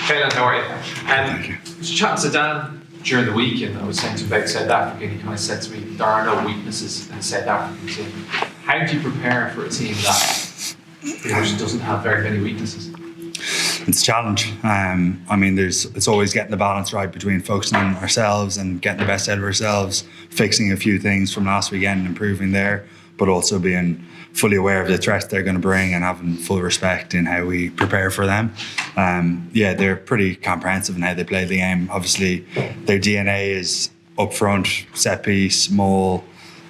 Caelan, how are you? Thank you. I was chatting to Dan during the week, and I was saying to him about South Africa, and he kind of said to me, there are no weaknesses in the South African team. How do you prepare for a team that pretty much doesn't have very many weaknesses? It's a challenge. It's always getting the balance right between focusing on ourselves and getting the best out of ourselves, fixing a few things from last weekend and improving there, but also being fully aware of the threats they're going to bring and having full respect in how we prepare for them. They're pretty comprehensive in how they play the game. Obviously, their DNA is up front, set piece, small,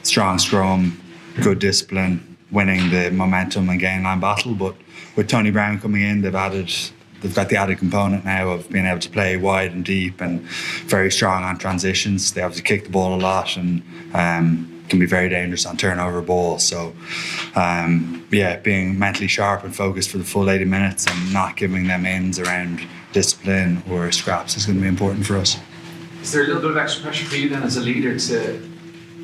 strong scrum, good discipline, winning the momentum and gain line battle. But with Tony Brown coming in, they've got the added component now of being able to play wide and deep and very strong on transitions. They obviously kick the ball a lot and can be very dangerous on turnover balls. So, being mentally sharp and focused for the full 80 minutes and not giving them ins around discipline or scraps is going to be important for us. Is there a little bit of extra pressure for you then as a leader to,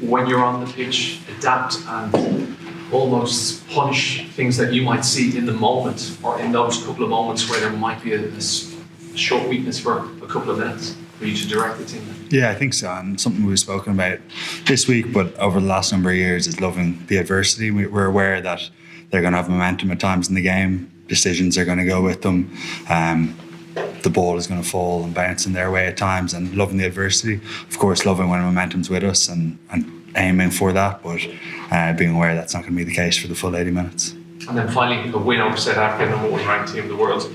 when you're on the pitch, adapt and almost punish things that you might see in the moment or in those couple of moments where there might be a short weakness for a couple of minutes for you to direct the team? Yeah, I think so. And something we've spoken about this week, but over the last number of years, is loving the adversity. We're aware that they're going to have momentum at times in the game. Decisions are going to go with them. The ball is going to fall and bounce in their way at times, and loving the adversity. Of course, loving when momentum's with us and aiming for that, but being aware that's not going to be the case for the full 80 minutes. And then finally, a win over South Africa, number one ranked team in the world.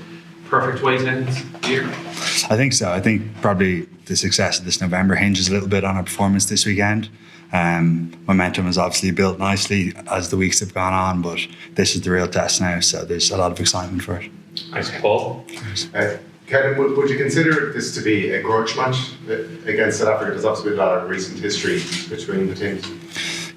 Perfect way to end the year? I think so. I think probably the success of this November hinges a little bit on our performance this weekend. Momentum has obviously built nicely as the weeks have gone on, but this is the real test now, so there's a lot of excitement for it. Thanks, Paul. Kevin, would you consider this to be a grudge match against South Africa? There's obviously been a lot of recent history between the teams.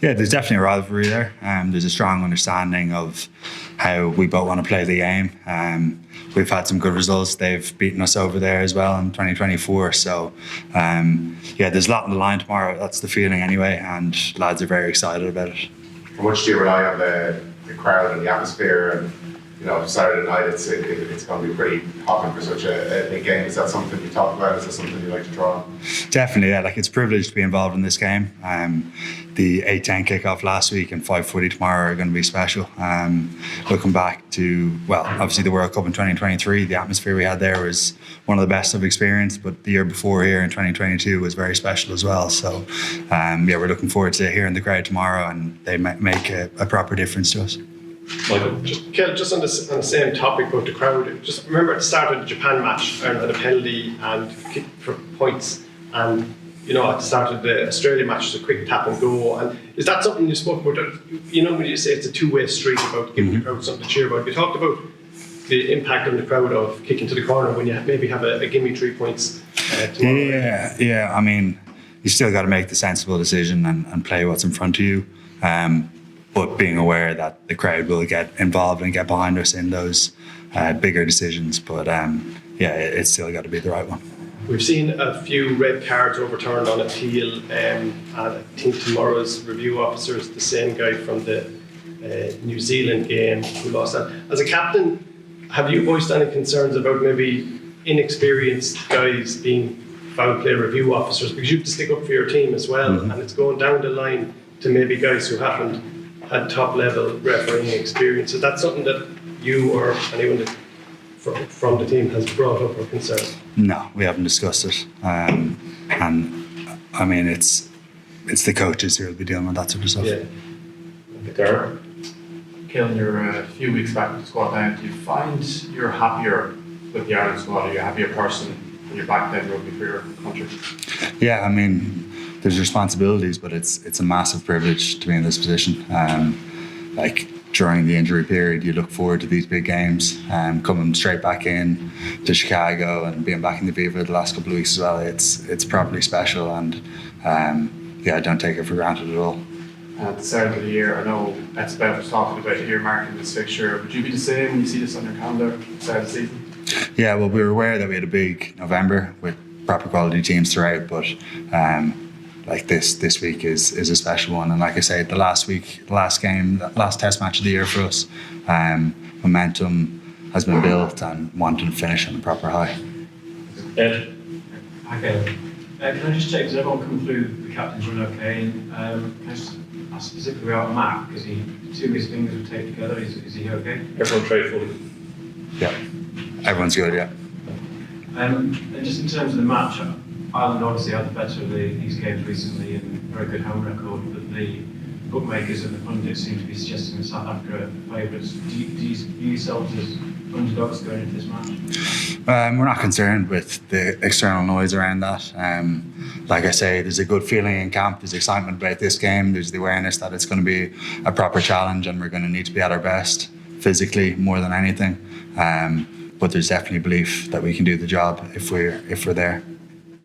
Yeah, there's definitely a rivalry there. There's a strong understanding of how we both want to play the game. We've had some good results. They've beaten us over there as well in 2024. So, there's a lot on the line tomorrow. That's the feeling anyway, and lads are very excited about it. How much do you rely on the crowd and the atmosphere? And Saturday night, it's going to be pretty hopping for such a big game. Is that something you talk about? Is that something you like to draw on? Definitely, yeah. It's a privilege to be involved in this game. The 8:10 kickoff last week and 5:40 tomorrow are going to be special. Looking back to, obviously the World Cup in 2023, the atmosphere we had there was one of the best I've experienced, but the year before here in 2022 was very special as well. So, we're looking forward to hearing the crowd tomorrow, and they make a proper difference to us. Michael? Just on the same topic about the crowd, just remember at the start of the Japan match, Ireland had a penalty and kick for points, and at the start of the Australia match, it's a quick tap and go. And is that something you spoke about? When you say it's a two-way street about giving the crowd something to cheer about, you talked about the impact on the crowd of kicking to the corner when you maybe have a gimme 3 points. Yeah. I mean, you still got to make the sensible decision and play what's in front of you. But being aware that the crowd will get involved and get behind us in those bigger decisions. But it's still got to be the right one. We've seen a few red cards overturned on appeal, and I think tomorrow's review officer is the same guy from the New Zealand game who lost that. As a captain, have you voiced any concerns about maybe inexperienced guys being foul play review officers? Because you have to stick up for your team as well, and it's going down the line to maybe guys who haven't had top level refereeing experience. Is that something that you or anyone that from the team has brought up or concerned? No, we haven't discussed it. And I mean, it's the coaches who will be dealing with that sort of stuff. Yeah. Derek? Caelan, you're a few weeks back in the squad now. Do you find you're happier with the Ireland squad? Are you a happier person when you're back playing rugby for your country? Yeah, I mean, there's responsibilities, but it's a massive privilege to be in this position. During the injury period, you look forward to these big games. Coming straight back in to Chicago and being back in the Viva the last couple of weeks as well, it's properly special, and I don't take it for granted at all. At the start of the year, I know that's about was talking about earmarking this fixture. Would you be the same when you see this on your calendar at the start of the season? Yeah, well, we were aware that we had a big November with proper quality teams throughout, but this week is a special one. And like I say, the last test match of the year for us, momentum has been built and wanting to finish on a proper high. Ed? Okay. Can I just check, does everyone come through the captain's run okay? And can I just ask specifically about Matt, because two of his fingers were taped together, is he okay? Everyone trade fully. Yeah, everyone's good. Yeah. And just in terms of the match, Ireland obviously had the better of these games recently and very good home record, but the bookmakers and the pundits seem to be suggesting that South Africa are favourites. Do you view yourselves as underdogs going into this match? We're not concerned with the external noise around that. Like I say, there's a good feeling in camp. There's excitement about this game. There's the awareness that it's going to be a proper challenge and we're going to need to be at our best physically more than anything. But there's definitely belief that we can do the job if we're there.